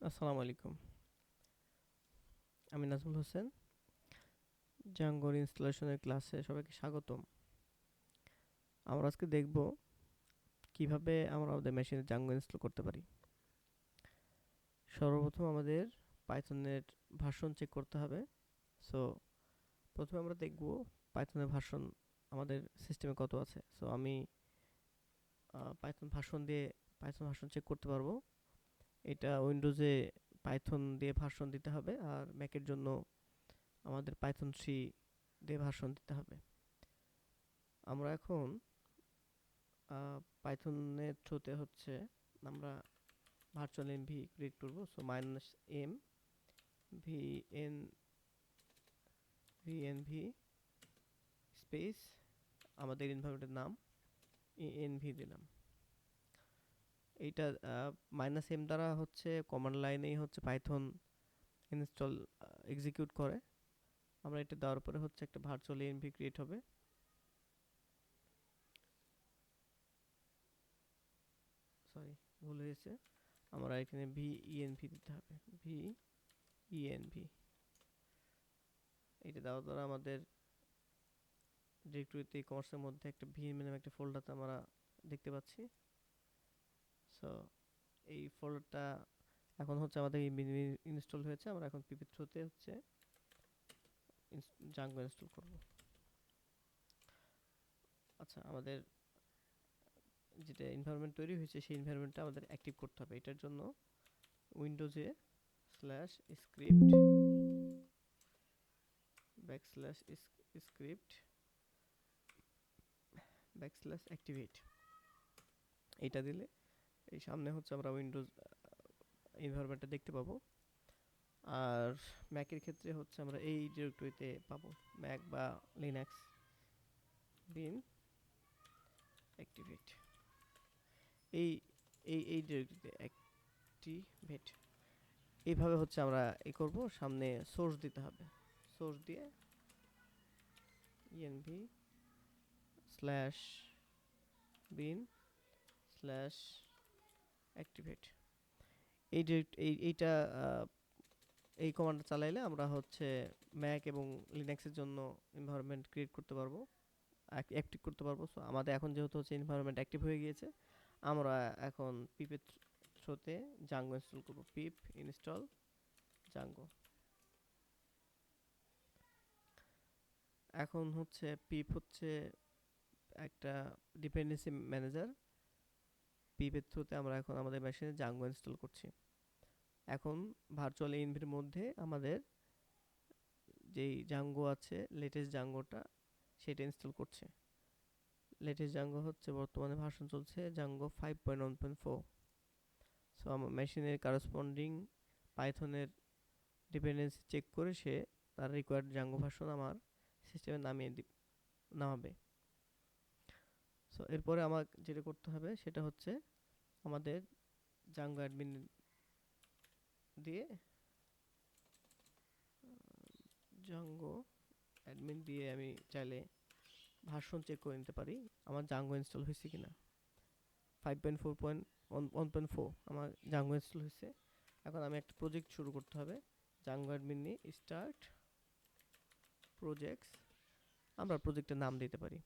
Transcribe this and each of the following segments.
আসসালামু আলাইকুম। আমি নাজমুল হোসেন। জাঙ্গোর ইনস্টলেশনের ক্লাসে সবাইকে স্বাগতম। আমরা আজকে দেখব কিভাবে আমরা আমাদের মেশিনে জাঙ্গো ইনস্টল করতে পারি। সর্বপ্রথম আমাদের পাইথনের ভার্সন চেক করতে হবে। সো প্রথমে আমরা দেখব পাইথনের ভার্সন আমাদের সিস্টেমে কত আছে। সো আমি পাইথন ভার্সন চেক করতে পারবো। এটা উইন্ডোজে পাইথন দিয়ে ভার্সন দিতে হবে, আর ম্যাকের জন্য আমাদের পাইথন 3 দিয়ে ভার্সন দিতে হবে। আমরা এখন পাইথনের থ্রুতে হচ্ছে আমরা ভার্চুয়াল এনভি ক্রিয়েট করব। So -m vn vnv space আমাদের এনভায়রনমেন্টের নাম env দিলাম। এইটা -m দ্বারা হচ্ছে কমান্ড লাইনেই হচ্ছে পাইথন ইনস্টল এক্সিকিউট করে। আমরা এটা দেওয়ার পরে হচ্ছে একটা ভার্চুয়াল এনভি ক্রিয়েট হবে। সরি, ভুল হয়েছে। আমরা এখানে venv দিতে হবে। venv এটা দেওয়ার দ্বারা আমাদের ডিরেক্টরিতে কমার্সের মধ্যে একটা ভিএম নামে একটা ফোল্ডারতে আমরা দেখতে পাচ্ছি। সো এই ফোল্ডারটা এখন হচ্ছে আমাদের ইনস্টল হয়েছে। আমরা এখন পিপি থ্রুতে হচ্ছে জাঙ্গো ইনস্টল করব। আচ্ছা, আমাদের যেটা এনভায়রনমেন্ট তৈরি হয়েছে সেই এনভায়রনমেন্টটা আমাদের অ্যাক্টিভ করতে হবে। এটার জন্য উইন্ডোজে /script /script /activate এটা দিলে এই সামনে হচ্ছে আমরা উইন্ডোজ এনভায়রনমেন্টটা দেখতে পাবো। আর ম্যাকের ক্ষেত্রে হচ্ছে আমরা এই ডিরেক্টরিতে পাবো, ম্যাক বা লিনাক্স bin activate এই এই ডিরেক্টরিতে অ্যাক্টিভেট। এইভাবে হচ্ছে আমরা করব। সামনে সোর্স দিতে হবে। সোর্স দিয়ে env slash bin slash activate এইটা এই কমান্ডটা চালাইলে আমরা হচ্ছে ম্যাক এবং লিনাক্সের জন্য এনভায়রনমেন্ট ক্রিয়েট করতে পারবো, অ্যাক্টিভ করতে পারবো। সো আমাদের এখন যেহেতু হচ্ছে এনভায়রনমেন্ট অ্যাক্টিভ হয়ে গিয়েছে, আমরা এখন পিপের থ্রোতে জাঙ্গো ইনস্টল করব। পিপ ইনস্টল জাঙ্গো। এখন হচ্ছে পিপ হচ্ছে একটা ডিপেন্ডেন্সি ম্যানেজার। পিপের থ্রুতে আমরা এখন আমাদের মেশিনে জাঙ্গো ইনস্টল করছি। এখন ভার্চুয়াল এনভির মধ্যে আমাদের যেই জাঙ্গো আছে, লেটেস্ট জাঙ্গোটা, সেটা ইনস্টল করছে। লেটেস্ট জাঙ্গো হচ্ছে বর্তমানে ভার্সন চলছে জাঙ্গো 5.1.4। সো আমার মেশিনের কারেসপন্ডিং পাইথনের ডিপেন্ডেন্সি চেক করে সে তার রিকোয়ার্ড জাঙ্গো ভার্সন আমার সিস্টেমে নামাবে। সো এরপরে আমার যেটা করতে হবে সেটা হচ্ছে আমাদের জাঙ্গো অ্যাডমিন দিয়ে জাঙ্গো অ্যাডমিন দিয়ে আমি চাইলে ভার্সন চেক করে নিতে পারি আমার জাঙ্গো ইনস্টল হয়েছে কিনা। 5.4.1.4 আমার জাঙ্গো ইনস্টল হয়েছে। এখন আমি একটা প্রজেক্ট শুরু করতে হবে। জাঙ্গো অ্যাডমিন নিয়ে স্টার্ট প্রজেক্টস, আমরা প্রজেক্টের নাম দিতে পারি।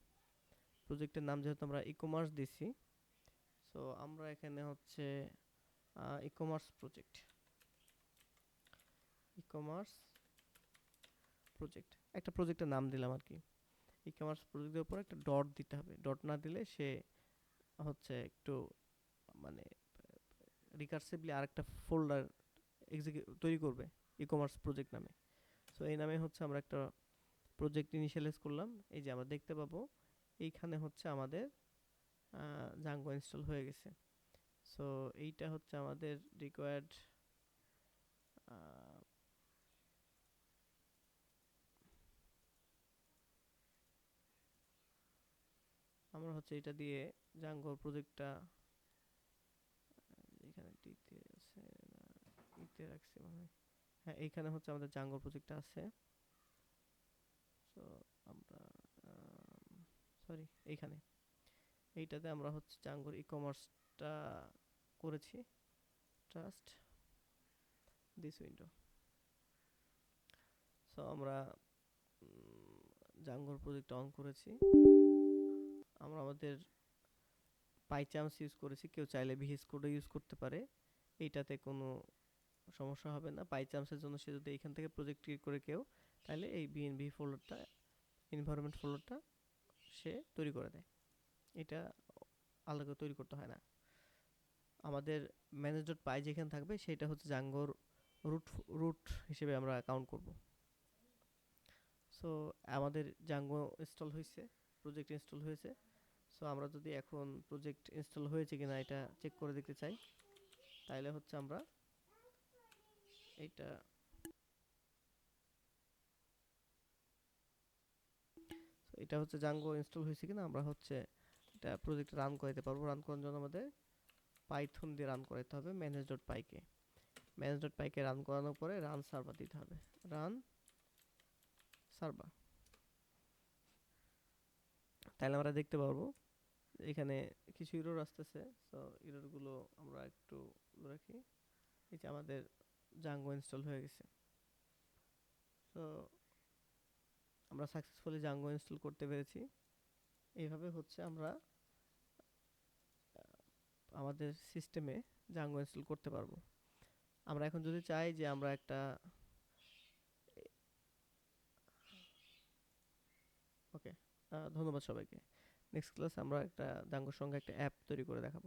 প্রজেক্টের নাম যেহেতু আমরা ই কমার্স দিছি, সো আমরা এখানে হচ্ছে ই কমার্স প্রজেক্ট একটা প্রজেক্টের নাম দিলাম আর কি। ই কমার্স প্রজেক্টের উপর একটা ডট দিতে হবে। ডট না দিলে সে হচ্ছে একটু মানে রিকার্সিভলি আরেকটা ফোল্ডার তৈরি করবে ই কমার্স প্রজেক্ট নামে। সো এই নামে হচ্ছে আমরা একটা প্রজেক্ট ইনিশিয়ালাইজ করলাম। এই যে আমরা দেখতে পাবো এইখানে হচ্ছে আমাদের জাঙ্গো ইনস্টল হয়ে গেছে। সো এইটা হচ্ছে আমাদের রিকোয়ার্ড আমরা হচ্ছে এটা দিয়ে জাঙ্গোর প্রজেক্টটা এখানে টিতে আছে না ইতে রাখছি মনে হয়। হ্যাঁ, এইখানে হচ্ছে আমাদের জাঙ্গোর প্রজেক্টটা আছে। সো আমরা সরি এইখানে এইটাতে আমরা হচ্ছে জাঙ্গোর ই কমার্সটা করেছি। Trust this window. সো আমরা জাঙ্গোর প্রজেক্ট অন করেছি। আমরা আমাদের পাইচান্স ইউজ করেছি, কেউ চাইলে ভিএস কোডও ইউজ করতে পারে, এইটাতে কোনো সমস্যা হবে না। পাইচান্সের জন্য সে যদি এখান থেকে প্রজেক্ট ক্রিয়েট করে কেউ, তাহলে এই বিএনভি ফোল্ডারটা, এনভায়রনমেন্ট ফোল্ডারটা সে তৈরি করে দেয়, এটা আলাদা তৈরি করতে হয় না। আমাদের ম্যানেজ ডট পাই যেখানে থাকবে সেটা হচ্ছে জাঙ্গোর রুট রুট হিসেবে আমরা কাউন্ট করব। সো আমাদের জাঙ্গো ইনস্টল হয়েছে, প্রজেক্ট ইনস্টল হয়েছে। সো আমরা যদি এখন প্রজেক্ট ইনস্টল হয়েছে কিনা এটা চেক করে দেখতে চাই, তাহলে হচ্ছে আমরা এইটা, এটা হচ্ছে জাঙ্গো ইনস্টল হয়েছে কিনা আমরা হচ্ছে এটা প্রজেক্ট রান করাতে পারবো। রান করার জন্য আমাদের পাইথন দিয়ে রান করাতে হবে ম্যানেজ ডট পাইকে। ম্যানেজ ডট পাইকে রান করানোর পরে রান সার্ভার দিতে হবে, রান সার্ভার। তাহলে আমরা দেখতে পারবো এখানে কিছু ইরর আসতেছে। সো ইররগুলো আমরা একটু রাখি। এই যে আমাদের জাঙ্গো ইনস্টল হয়ে গেছে। সো আমরা সাকসেসফুলি জাঙ্গো ইনস্টল করতে পেরেছি। এইভাবে হচ্ছে আমরা আমাদের সিস্টেমে জাঙ্গো ইনস্টল করতে পারবো। আমরা এখন যদি চাই যে আমরা একটা, ওকে, ধন্যবাদ সবাইকে। নেক্সট ক্লাসে আমরা একটা জাঙ্গোর সঙ্গে একটা অ্যাপ তৈরি করে দেখাবো।